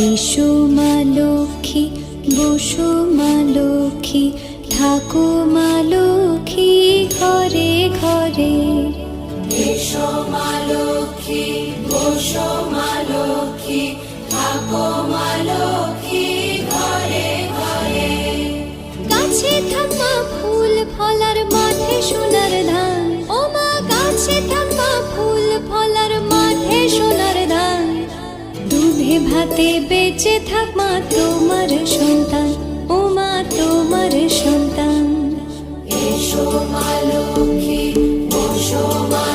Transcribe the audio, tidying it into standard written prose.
এসো মা লক্ষ্মী, বসো মা লক্ষ্মী, থাকো মা লক্ষ্মী ঘরে ঘরে। এসো মা লক্ষ্মী, বসো মা লক্ষ্মী, থাকো মা লক্ষ্মী ঘরে ঘরে। গাছে থাকা ফুল ফলার মাঠে সোনার ধান, ও মা গাছে থাকা ফুল ফলার মাঠে সোনার ধান। দুধে ভাতে বেঁচে থাক মা তোমার সন্তান, ও মা তোমার সন্তান। এসো মা লক্ষ্মী, বসো মা